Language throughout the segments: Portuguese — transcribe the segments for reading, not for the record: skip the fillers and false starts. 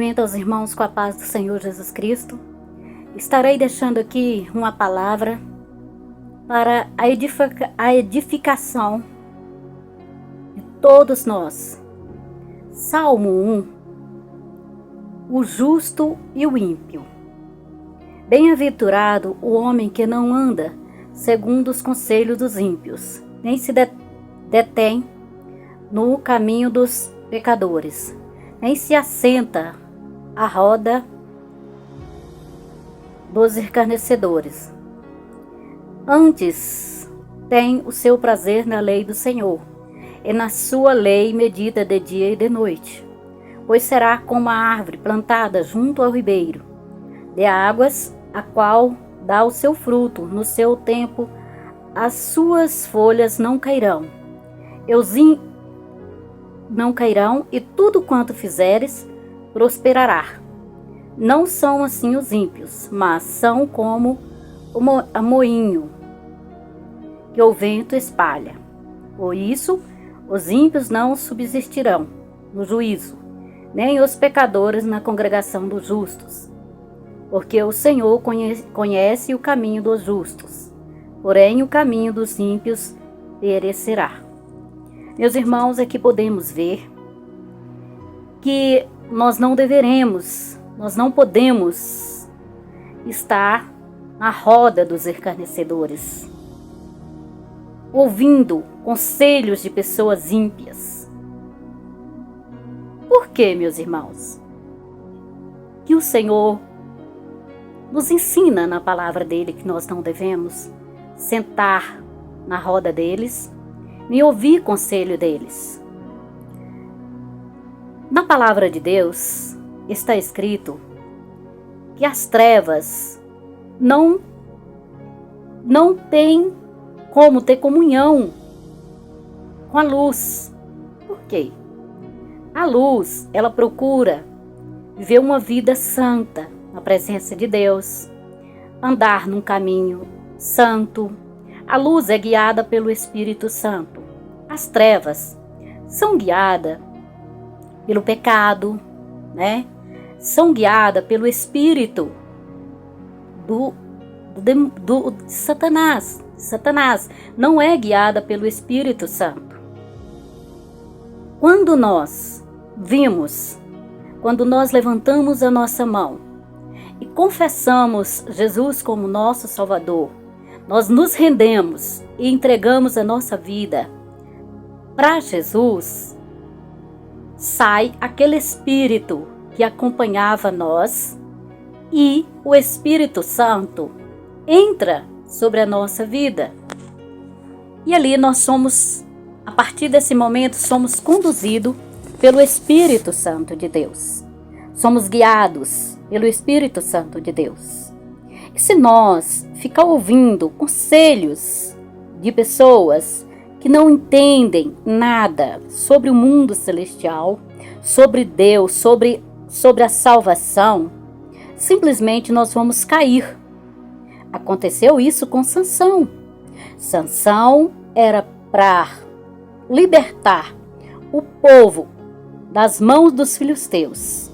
Cumprimento aos irmãos com a paz do Senhor Jesus Cristo. Estarei deixando aqui uma palavra para a edificação de todos nós. Salmo 1. O justo e o ímpio. Bem-aventurado o homem que não anda segundo os conselhos dos ímpios, nem se detém no caminho dos pecadores, nem se assenta à roda dos escarnecedores. Antes tem o seu prazer na lei do Senhor, e na sua lei medita de dia e de noite. Pois será como a árvore plantada junto ao ribeiro de águas, a qual dá o seu fruto no seu tempo, as suas folhas não cairão, e tudo quanto fizeres prosperará. Não são assim os ímpios, mas são como o moinho que o vento espalha. Por isso, os ímpios não subsistirão no juízo, nem os pecadores na congregação dos justos. Porque o Senhor conhece o caminho dos justos, porém o caminho dos ímpios perecerá. Meus irmãos, aqui podemos ver que nós não podemos estar na roda dos escarnecedores, ouvindo conselhos de pessoas ímpias. Por quê, meus irmãos? Que o Senhor nos ensina na palavra dele que nós não devemos sentar na roda deles, nem ouvir conselho deles. Na palavra de Deus está escrito que as trevas não têm como ter comunhão com a luz. Por quê? A luz, ela procura viver uma vida santa na presença de Deus, andar num caminho santo. A luz é guiada pelo Espírito Santo. As trevas são guiadas pelo pecado, né? São guiadas pelo espírito do Satanás. Satanás não é guiada pelo Espírito Santo. Quando nós levantamos a nossa mão e confessamos Jesus como nosso Salvador, nós nos rendemos e entregamos a nossa vida para Jesus, sai aquele Espírito que acompanhava nós e o Espírito Santo entra sobre a nossa vida. E ali a partir desse momento, somos conduzidos pelo Espírito Santo de Deus. Somos guiados pelo Espírito Santo de Deus. E se nós ficar ouvindo conselhos de pessoas que não entendem nada sobre o mundo celestial, sobre Deus, sobre a salvação, simplesmente nós vamos cair. Aconteceu isso com Sansão. Sansão era para libertar o povo das mãos dos filisteus,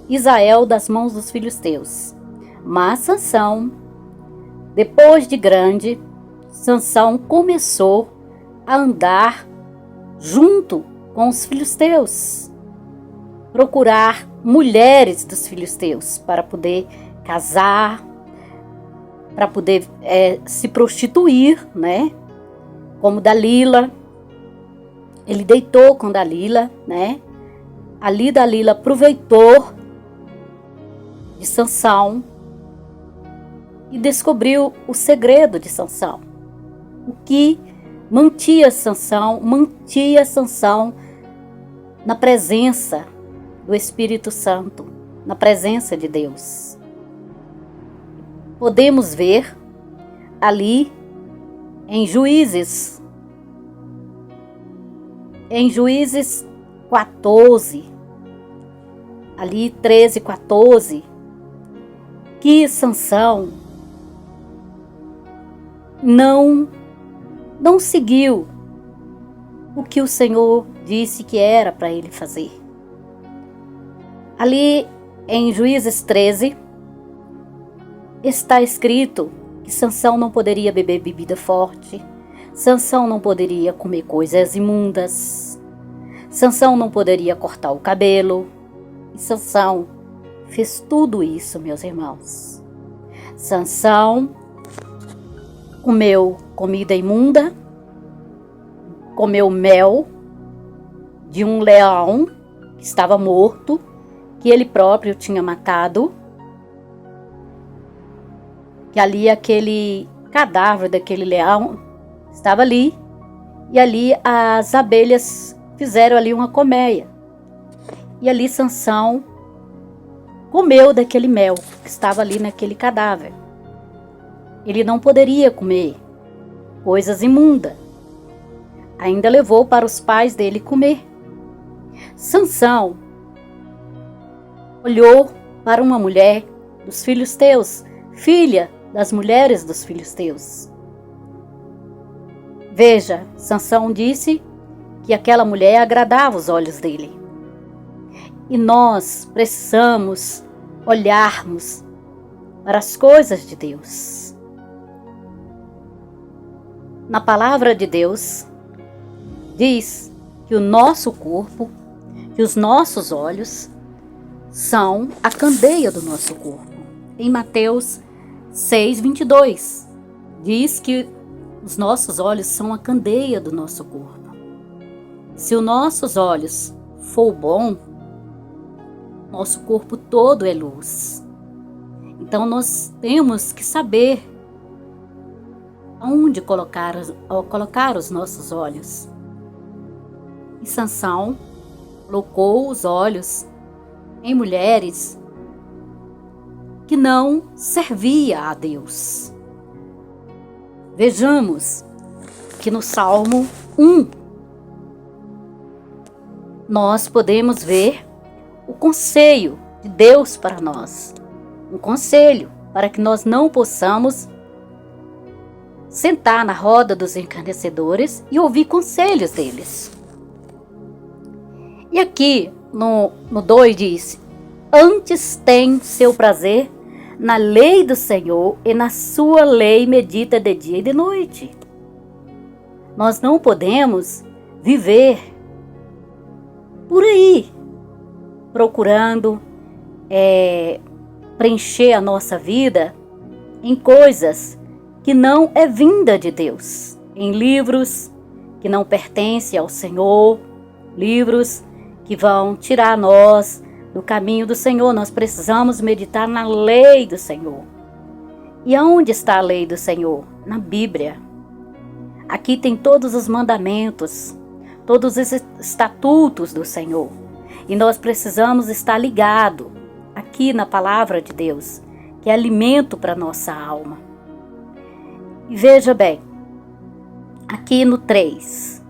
Israel das mãos dos filisteus. Mas Sansão, depois de grande, Sansão começou a andar junto com os filisteus, procurar mulheres dos filisteus para poder casar, para poder se prostituir, né? Como Dalila. Ele deitou com Dalila, né? Ali Dalila aproveitou de Sansão e descobriu o segredo de Sansão. O que mantinha Sansão na presença do Espírito Santo, na presença de Deus. Podemos ver ali em Juízes 14, ali 13, 14, que Sansão não seguiu o que o Senhor disse que era para ele fazer. Ali Em Juízes 13, está escrito que Sansão não poderia beber bebida forte, Sansão não poderia comer coisas imundas, Sansão não poderia cortar o cabelo, e Sansão fez tudo isso, meus irmãos. Sansão comeu comida imunda, comeu mel de um leão que estava morto, que ele próprio tinha matado, que ali aquele cadáver daquele leão estava ali, e ali as abelhas fizeram ali uma colmeia, e ali Sansão comeu daquele mel que estava ali naquele cadáver. Ele não poderia comer coisas imundas, ainda levou para os pais dele comer. Sansão olhou para uma mulher dos filisteus, filha das mulheres dos filisteus. Veja, Sansão disse que aquela mulher agradava os olhos dele. E nós precisamos olharmos para as coisas de Deus. Na palavra de Deus, diz que o nosso corpo, que os nossos olhos são a candeia do nosso corpo. Em Mateus 6:22, diz que os nossos olhos são a candeia do nosso corpo. Se os nossos olhos for bom, nosso corpo todo é luz. Então nós temos que saber aonde colocar os nossos olhos. E Sansão colocou os olhos em mulheres que não servia a Deus. Vejamos que no Salmo 1 nós podemos ver o conselho de Deus para nós. Um conselho para que nós não possamos sentar na roda dos encarnecedores e ouvir conselhos deles. E aqui no 2 diz: antes tem seu prazer na lei do Senhor, e na sua lei medita de dia e de noite. Nós não podemos viver por aí, procurando preencher a nossa vida em coisas que não é vinda de Deus, em livros que não pertencem ao Senhor, livros que vão tirar nós do caminho do Senhor. Nós precisamos meditar na lei do Senhor. E aonde está a lei do Senhor? Na Bíblia. Aqui tem todos os mandamentos, todos os estatutos do Senhor. E nós precisamos estar ligados aqui na palavra de Deus, que é alimento para nossa alma. E veja bem, aqui no 3,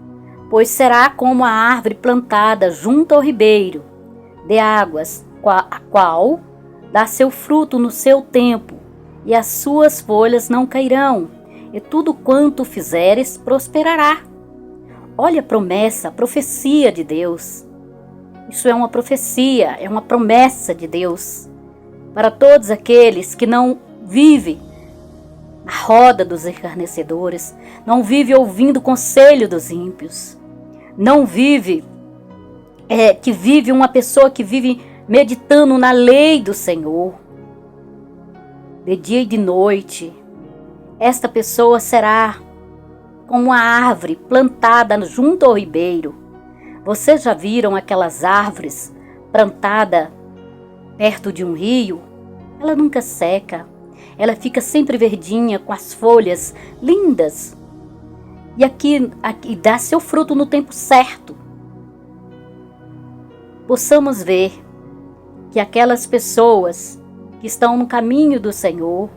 pois será como a árvore plantada junto ao ribeiro de águas, a qual dá seu fruto no seu tempo, e as suas folhas não cairão, e tudo quanto fizeres prosperará. Olha a promessa, a profecia de Deus. Isso é uma profecia, é uma promessa de Deus para todos aqueles que não vivem na roda dos escarnecedores, não vivem ouvindo o conselho dos ímpios, não vive uma pessoa que vive meditando na lei do Senhor, de dia e de noite. Esta pessoa será como uma árvore plantada junto ao ribeiro. Vocês já viram aquelas árvores plantadas perto de um rio? Ela nunca seca, ela fica sempre verdinha, com as folhas lindas. E aqui dá seu fruto no tempo certo. Possamos ver que aquelas pessoas que estão no caminho do Senhor,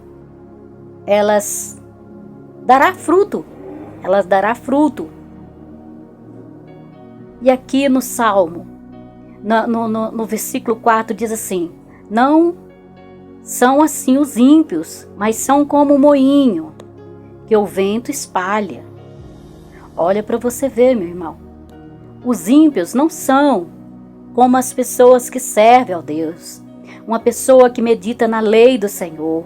elas darão fruto. E aqui no Salmo, no versículo 4 diz assim: não são assim os ímpios, mas são como o moinho que o vento espalha. Olha para você ver, meu irmão. Os ímpios não são como as pessoas que servem ao Deus. uma pessoa que medita na lei do Senhor.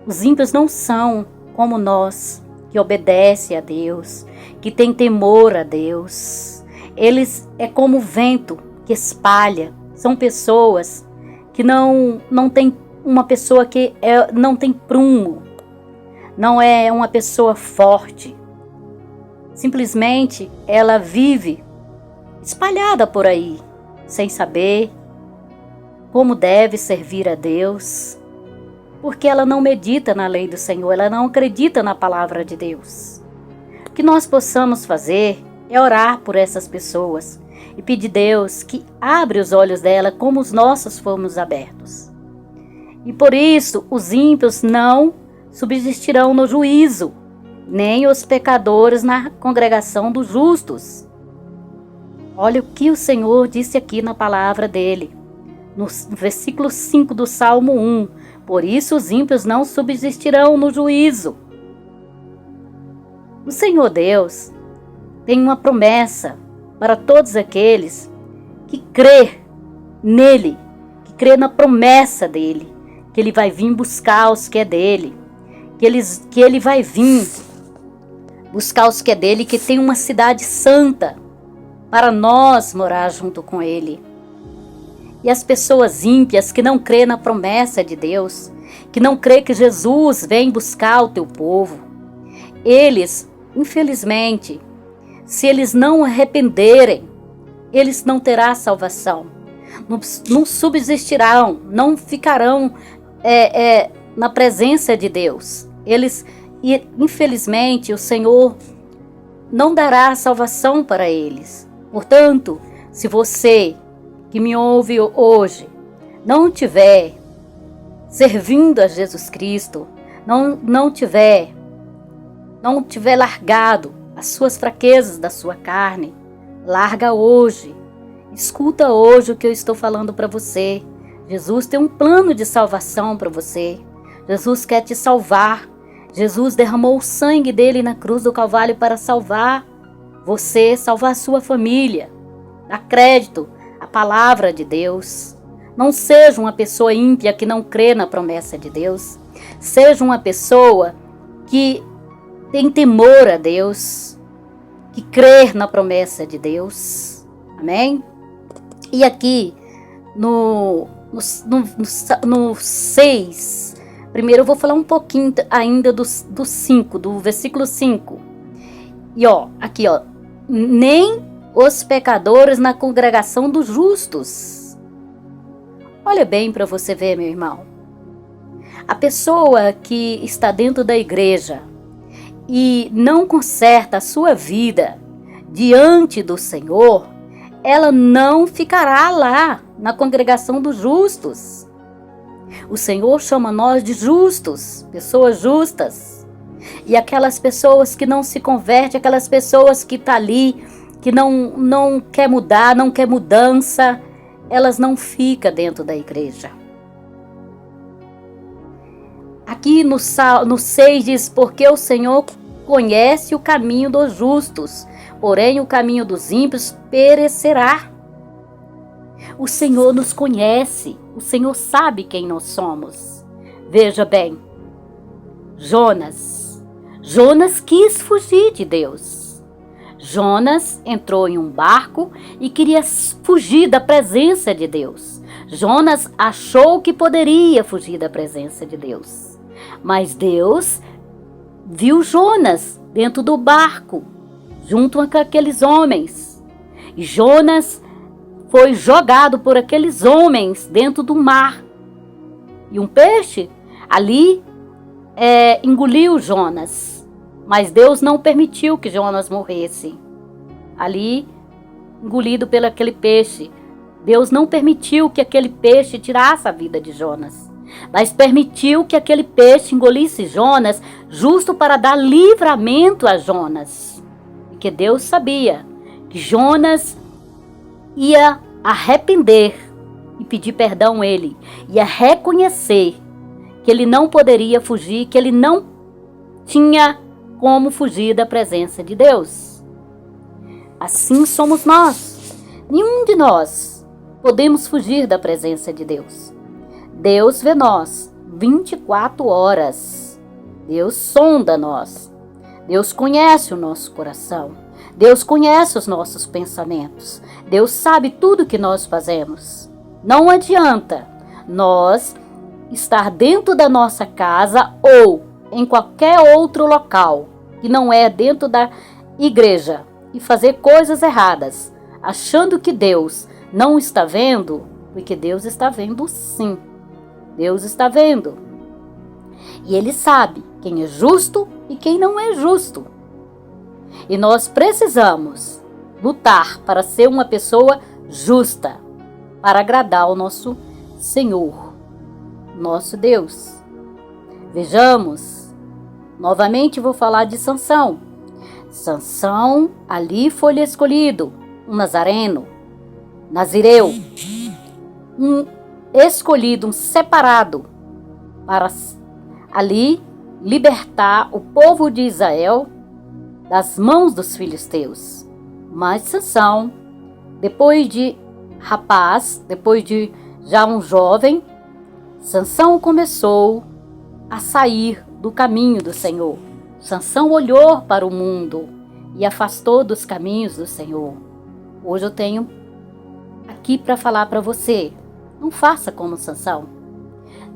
Os ímpios não são como nós, que obedece a Deus, que tem temor a Deus. Eles é como o vento que espalha. São pessoas que não tem uma pessoa que não tem prumo, não é uma pessoa forte. Simplesmente ela vive espalhada por aí, sem saber como deve servir a Deus, porque ela não medita na lei do Senhor, ela não acredita na palavra de Deus. O que nós possamos fazer é orar por essas pessoas e pedir a Deus que abra os olhos dela como os nossos fomos abertos. E por isso os ímpios não subsistirão no juízo, nem os pecadores na congregação dos justos. Olha o que o Senhor disse aqui na palavra dele, no versículo 5 do Salmo 1. Por isso os ímpios não subsistirão no juízo. O Senhor Deus tem uma promessa para todos aqueles que crê nele, que crê na promessa dele, que ele vai vir buscar os que é dele, que ele vai vir buscar os que é dele, que tem uma cidade santa para nós morar junto com ele. E as pessoas ímpias que não crê na promessa de Deus, que não crê que Jesus vem buscar o teu povo, eles, infelizmente, se eles não arrependerem, eles não terão salvação, não subsistirão, não ficarão na presença de Deus. E infelizmente o Senhor não dará salvação para eles. Portanto, se você que me ouve hoje não tiver servindo a Jesus Cristo, não tiver largado as suas fraquezas da sua carne, larga hoje. Escuta hoje o que eu estou falando para você. Jesus tem um plano de salvação para você. Jesus quer te salvar. Jesus derramou o sangue dele na cruz do Calvário para salvar você, salvar a sua família. Dá crédito à palavra de Deus. Não seja uma pessoa ímpia que não crê na promessa de Deus. Seja uma pessoa que tem temor a Deus, que crê na promessa de Deus. Amém? E aqui no 6, primeiro eu vou falar um pouquinho ainda do 5, do versículo 5. E aqui nem os pecadores na congregação dos justos. Olha bem para você ver, meu irmão. A pessoa que está dentro da igreja e não conserta a sua vida diante do Senhor, ela não ficará lá na congregação dos justos. O Senhor chama nós de justos, pessoas justas. E aquelas pessoas que não se convertem, aquelas pessoas que estão ali, que não quer mudar, não quer mudança, elas não ficam dentro da igreja. Aqui no 6 diz, porque o Senhor conhece o caminho dos justos, porém o caminho dos ímpios perecerá. O Senhor nos conhece, o Senhor sabe quem nós somos. Veja bem, Jonas quis fugir de Deus. Jonas entrou em um barco e queria fugir da presença de Deus. Jonas achou que poderia fugir da presença de Deus. Mas Deus viu Jonas dentro do barco, junto com aqueles homens. E Jonas foi jogado por aqueles homens dentro do mar. E um peixe ali engoliu Jonas. Mas Deus não permitiu que Jonas morresse. Ali, engolido pelo aquele peixe. Deus não permitiu que aquele peixe tirasse a vida de Jonas. Mas permitiu que aquele peixe engolisse Jonas, justo para dar livramento a Jonas. Porque Deus sabia que Jonas ia arrepender e pedir perdão a ele. Ia reconhecer que ele não poderia fugir, que ele não tinha como fugir da presença de Deus. Assim somos nós. Nenhum de nós podemos fugir da presença de Deus. Deus vê nós 24 horas. Deus sonda nós. Deus conhece o nosso coração. Deus conhece os nossos pensamentos. Deus sabe tudo que nós fazemos. Não adianta nós estar dentro da nossa casa ou em qualquer outro local que não é dentro da igreja e fazer coisas erradas, achando que Deus não está vendo, porque Deus está vendo sim. Deus está vendo. E Ele sabe quem é justo e quem não é justo. E nós precisamos lutar para ser uma pessoa justa, para agradar o nosso Senhor, nosso Deus. Vejamos, novamente vou falar de Sansão. Sansão ali foi escolhido, um nazareno, nazireu, um escolhido, um separado, para ali libertar o povo de Israel das mãos dos filisteus. Mas Sansão, depois de rapaz, depois de já um jovem, Sansão começou a sair do caminho do Senhor. Sansão olhou para o mundo e afastou dos caminhos do Senhor. Hoje eu tenho aqui para falar para você, não faça como Sansão.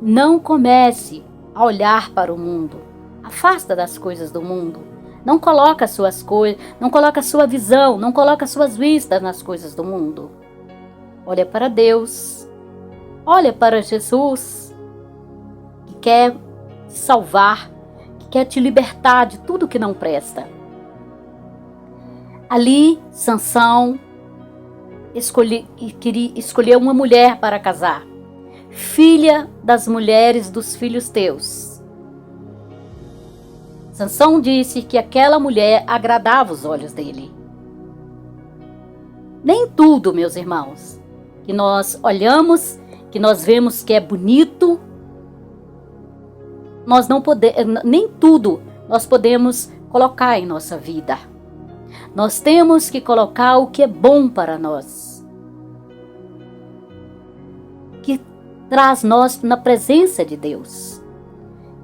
Não comece a olhar para o mundo. Afasta das coisas do mundo. Não coloca suas coisas, não coloca sua visão, não coloca suas vistas nas coisas do mundo. Olha para Deus. Olha para Jesus, que quer te salvar, que quer te libertar de tudo que não presta. Ali, Sansão escolheu uma mulher para casar, filha das mulheres dos filhos teus. Sansão disse que aquela mulher agradava os olhos dele. Nem tudo, meus irmãos, que nós olhamos, que nós vemos que é bonito, nós não podemos, nem tudo nós podemos colocar em nossa vida. Nós temos que colocar o que é bom para nós, que traz nós na presença de Deus.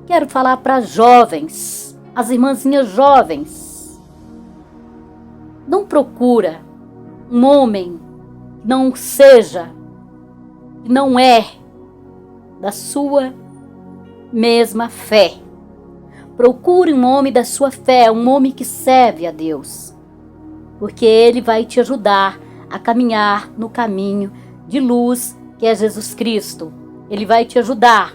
Quero falar para jovens, as irmãzinhas jovens. Não procura um homem que não seja, que não é da sua mesma fé. Procure um homem da sua fé, um homem que serve a Deus, porque ele vai te ajudar a caminhar no caminho de luz que é Jesus Cristo. Ele vai te ajudar.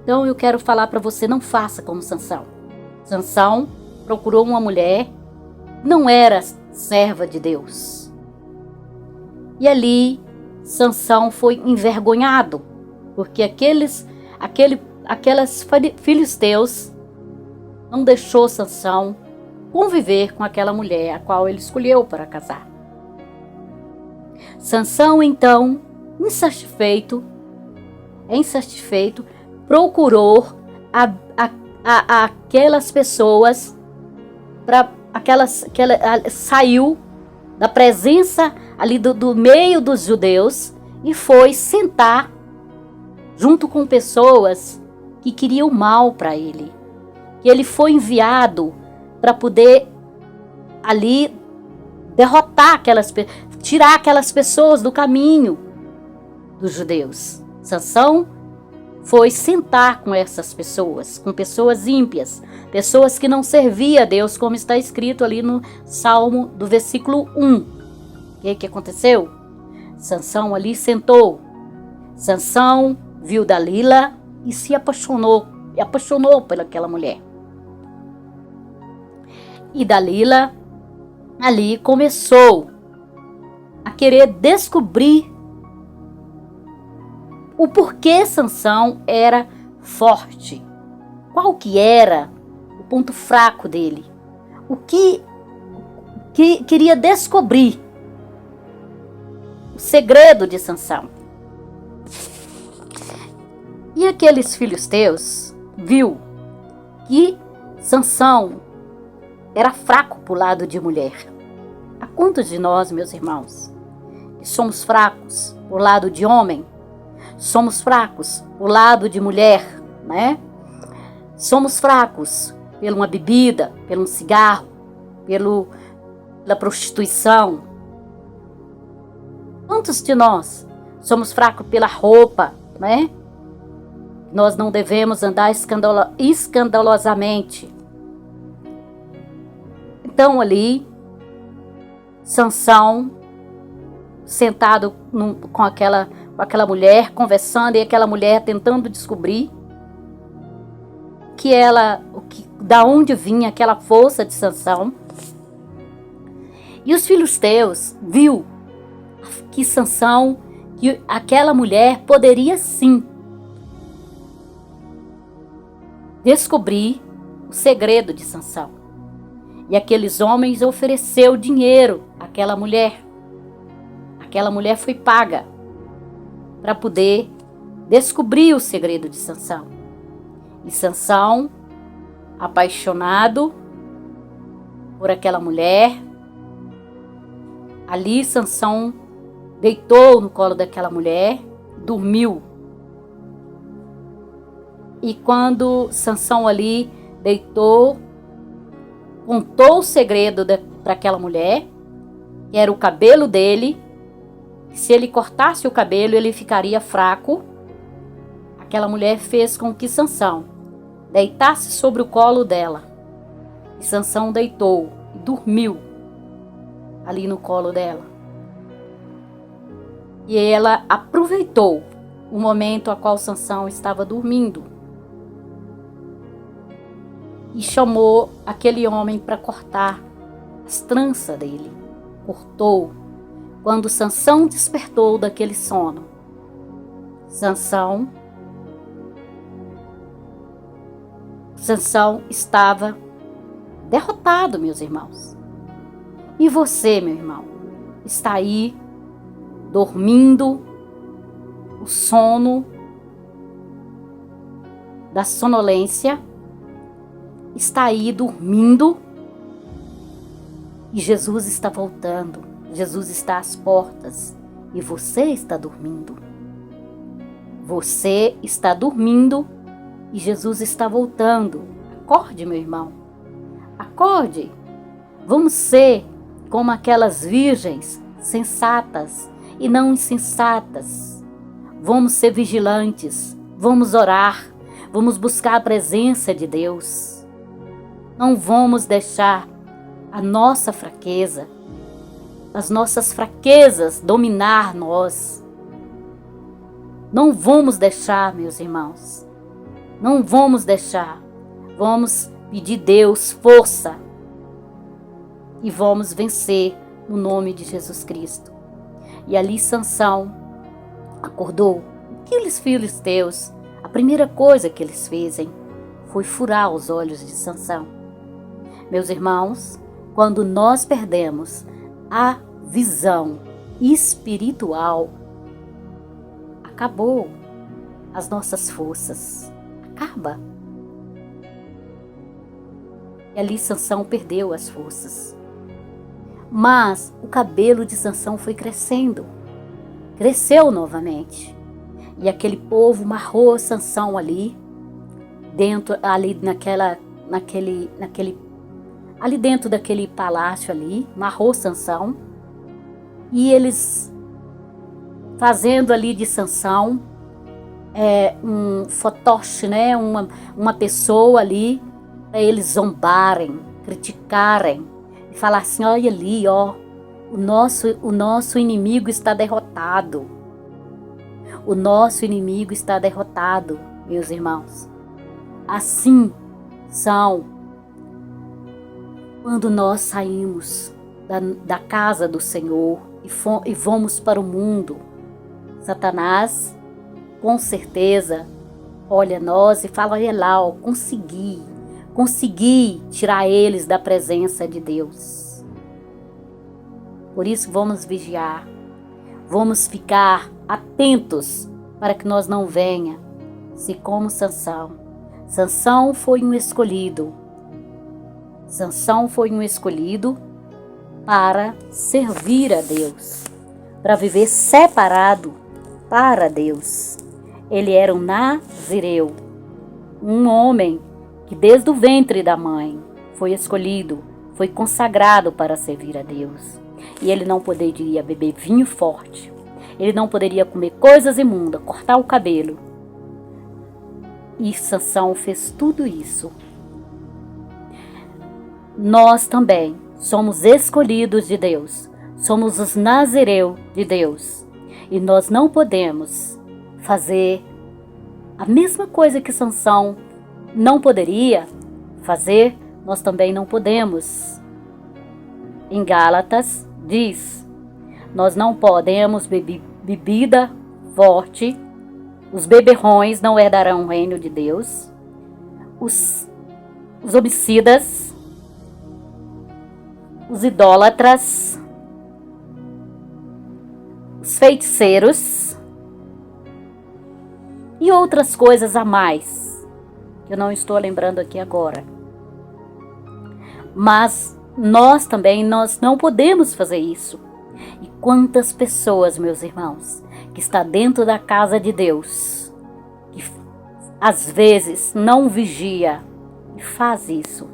Então eu quero falar para você, não faça como Sansão. Sansão procurou uma mulher, não era serva de Deus. E ali Sansão foi envergonhado, porque aqueles filisteus não deixou Sansão conviver com aquela mulher a qual ele escolheu para casar. Sansão então, insatisfeito, procurou aquelas pessoas, saiu da presença ali do meio dos judeus e foi sentar junto com pessoas que queriam mal para ele. Que ele foi enviado para poder ali derrotar tirar aquelas pessoas do caminho dos judeus. Sansão foi sentar com essas pessoas, com pessoas ímpias, pessoas que não serviam a Deus, como está escrito ali no Salmo do versículo 1. O que aconteceu? Sansão ali sentou. Sansão viu Dalila e se apaixonou pelaquela mulher. E Dalila ali começou a querer descobrir o porquê Sansão era forte. Qual que era o ponto fraco dele? O que queria descobrir? O segredo de Sansão. E aqueles filisteus viu que Sansão era fraco pro lado de mulher. Há quantos de nós, meus irmãos, que somos fracos por lado de homem, somos fracos por lado de mulher, né? Somos fracos por uma bebida, por um cigarro, pela prostituição. Quantos de nós somos fracos pela roupa, né? Nós não devemos andar escandalosamente. Então ali, Sansão, sentado com aquela mulher, conversando, e aquela mulher tentando descobrir da onde vinha aquela força de Sansão. E os filisteus viu que Sansão, que aquela mulher poderia sim descobrir o segredo de Sansão. E aqueles homens ofereceu dinheiro àquela mulher. Aquela mulher foi paga para poder descobrir o segredo de Sansão. E Sansão, apaixonado por aquela mulher, ali Sansão deitou no colo daquela mulher, dormiu. E quando Sansão ali deitou, contou o segredo para aquela mulher, que era o cabelo dele. Se ele cortasse o cabelo, ele ficaria fraco. Aquela mulher fez com que Sansão deitasse sobre o colo dela. E Sansão deitou e dormiu ali no colo dela. E ela aproveitou o momento a qual Sansão estava dormindo e chamou aquele homem para cortar as tranças dele. Cortou. Quando Sansão despertou daquele sono, Sansão estava derrotado, meus irmãos. E você, meu irmão, está aí dormindo o sono da sonolência, está aí dormindo e Jesus está voltando. Jesus está às portas e você está dormindo. Você está dormindo e Jesus está voltando. Acorde, meu irmão. Acorde. Vamos ser como aquelas virgens sensatas e não insensatas. Vamos ser vigilantes. Vamos orar. Vamos buscar a presença de Deus. Não vamos deixar a nossa fraqueza, as nossas fraquezas dominar nós. Não vamos deixar, meus irmãos. Não vamos deixar. Vamos pedir a Deus força e vamos vencer no nome de Jesus Cristo. E ali Sansão acordou. Aqueles filisteus, a primeira coisa que eles fezem foi furar os olhos de Sansão. Meus irmãos, quando nós perdemos a visão espiritual, acabou as nossas forças. Acaba. E ali Sansão perdeu as forças. Mas o cabelo de Sansão foi crescendo. Cresceu novamente. E aquele povo marrou Sansão ali dentro daquele palácio ali, marrou Sansão. E eles fazendo ali de Sansão um fantoche, né? Uma pessoa ali para eles zombarem, criticarem e falar assim: olha ali, ó, o nosso inimigo está derrotado. O nosso inimigo está derrotado, meus irmãos. Assim são quando nós saímos da casa do Senhor e vamos para o mundo. Satanás, com certeza, olha nós e fala: olha lá, ó, consegui tirar eles da presença de Deus. Por isso vamos vigiar, vamos ficar atentos para que nós não venha se como Sansão. Sansão foi um escolhido. Sansão foi um escolhido para servir a Deus, para viver separado para Deus. Ele era um nazireu, um homem que desde o ventre da mãe foi escolhido, foi consagrado para servir a Deus. E ele não poderia beber vinho forte, ele não poderia comer coisas imundas, cortar o cabelo. E Sansão fez tudo isso. Nós também somos escolhidos de Deus, somos os nazireus de Deus. E nós não podemos fazer a mesma coisa que Sansão não poderia fazer, nós também não podemos. Em Gálatas diz, nós não podemos beber bebida forte, os beberrões não herdarão o reino de Deus, os homicidas, os idólatras, os feiticeiros e outras coisas a mais, que eu não estou lembrando aqui agora. Mas nós também, nós não podemos fazer isso. E quantas pessoas, meus irmãos, que está dentro da casa de Deus, que às vezes não vigia e faz isso.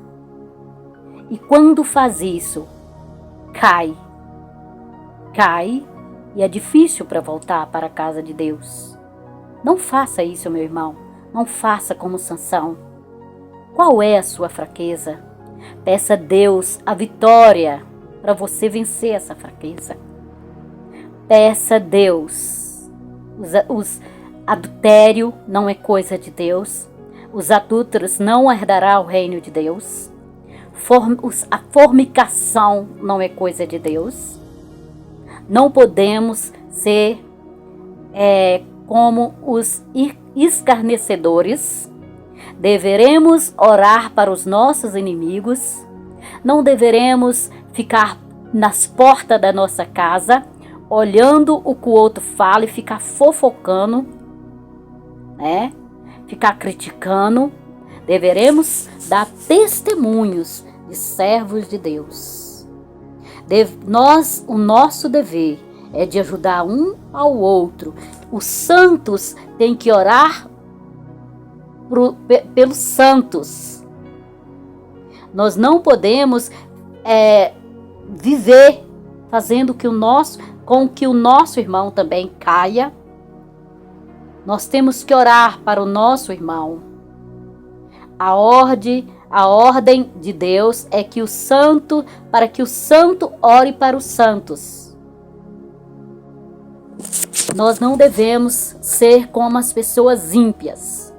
E quando faz isso, cai e é difícil para voltar para a casa de Deus. Não faça isso, meu irmão. Não faça como Sansão. Qual é a sua fraqueza? Peça a Deus a vitória para você vencer essa fraqueza. Peça a Deus. Os adultério não é coisa de Deus. Os adúlteros não herdarão o reino de Deus. A fornicação não é coisa de Deus. Não podemos ser como os escarnecedores. Deveremos orar para os nossos inimigos. Não deveremos ficar nas portas da nossa casa, olhando o que o outro fala e ficar fofocando, né? Ficar criticando. Deveremos dar testemunhos de servos de Deus. O nosso dever é de ajudar um ao outro. Os santos têm que orar pelos santos. Nós não podemos viver fazendo com que o nosso irmão também caia. Nós temos que orar para o nosso irmão. A ordem de Deus é que para que o santo ore para os santos. Nós não devemos ser como as pessoas ímpias,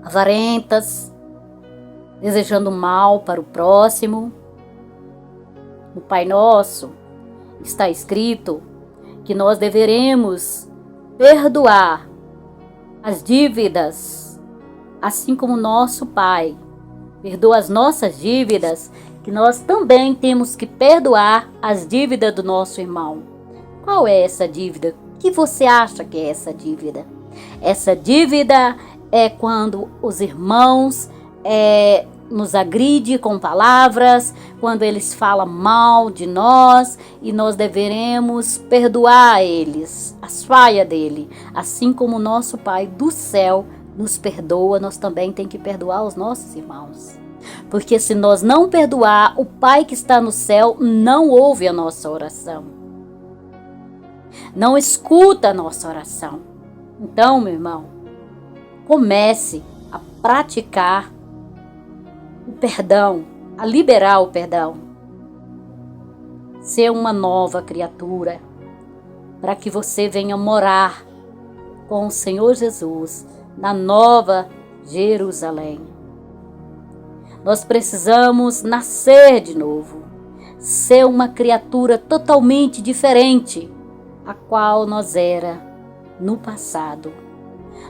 avarentas, desejando mal para o próximo. No Pai Nosso está escrito que nós deveremos perdoar as dívidas, assim como nosso Pai perdoa as nossas dívidas, que nós também temos que perdoar as dívidas do nosso irmão. Qual é essa dívida? O que você acha que é essa dívida? Essa dívida é quando os irmãos nos agridem com palavras, quando eles falam mal de nós, e nós deveremos perdoar eles, as falhas dele. Assim como o nosso Pai do céu nos perdoa, nós também temos que perdoar os nossos irmãos. Porque se nós não perdoar, o Pai que está no céu não ouve a nossa oração. Não escuta a nossa oração. Então, meu irmão, comece a praticar o perdão, a liberar o perdão. Ser uma nova criatura, para que você venha morar com o Senhor Jesus na nova Jerusalém. Nós precisamos nascer de novo, ser uma criatura totalmente diferente a qual nós era no passado.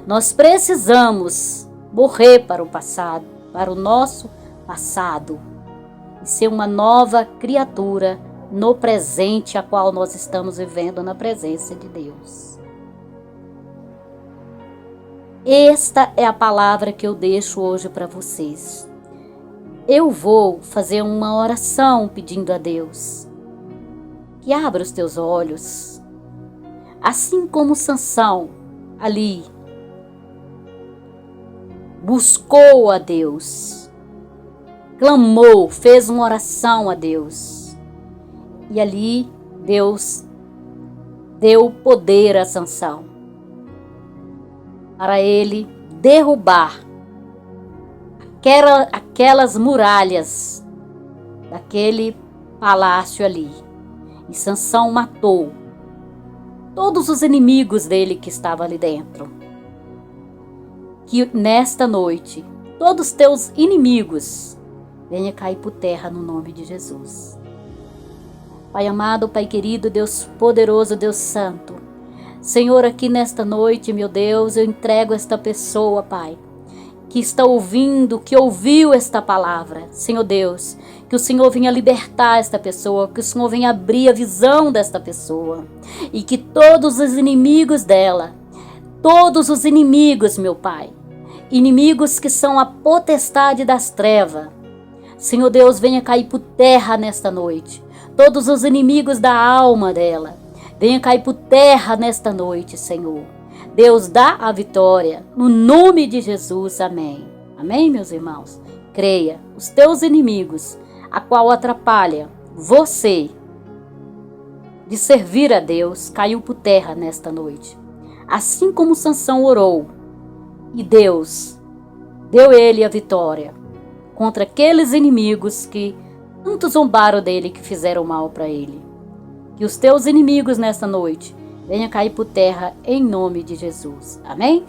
Nós precisamos morrer para o passado, para o nosso passado, e ser uma nova criatura no presente a qual nós estamos vivendo na presença de Deus. Esta é a palavra que eu deixo hoje para vocês. eu vou fazer uma oração pedindo a Deus que abra os teus olhos, assim como Sansão ali buscou a Deus, clamou, fez uma oração a Deus, e ali Deus deu poder a Sansão para ele derrubar aquelas muralhas daquele palácio ali. E Sansão matou todos os inimigos dele que estavam ali dentro. Que nesta noite todos os teus inimigos venham cair por terra no nome de Jesus. Pai amado, Pai querido, Deus poderoso, Deus santo, Senhor, aqui nesta noite, meu Deus, eu entrego esta pessoa, Pai, que está ouvindo, que ouviu esta palavra. Senhor Deus, que o Senhor venha libertar esta pessoa, que o Senhor venha abrir a visão desta pessoa, e que todos os inimigos dela, todos os inimigos, meu Pai, inimigos que são a potestade das trevas, Senhor Deus, venha cair por terra nesta noite. Todos os inimigos da alma dela, venha cair por terra nesta noite, Senhor. Deus dá a vitória, no nome de Jesus, amém. Amém, meus irmãos? Creia, os teus inimigos, a qual atrapalha você de servir a Deus, caiu por terra nesta noite. Assim como Sansão orou, e Deus deu ele a vitória contra aqueles inimigos que tanto zombaram dele, que fizeram mal para ele. Que os teus inimigos nesta noite venham cair por terra em nome de Jesus. Amém?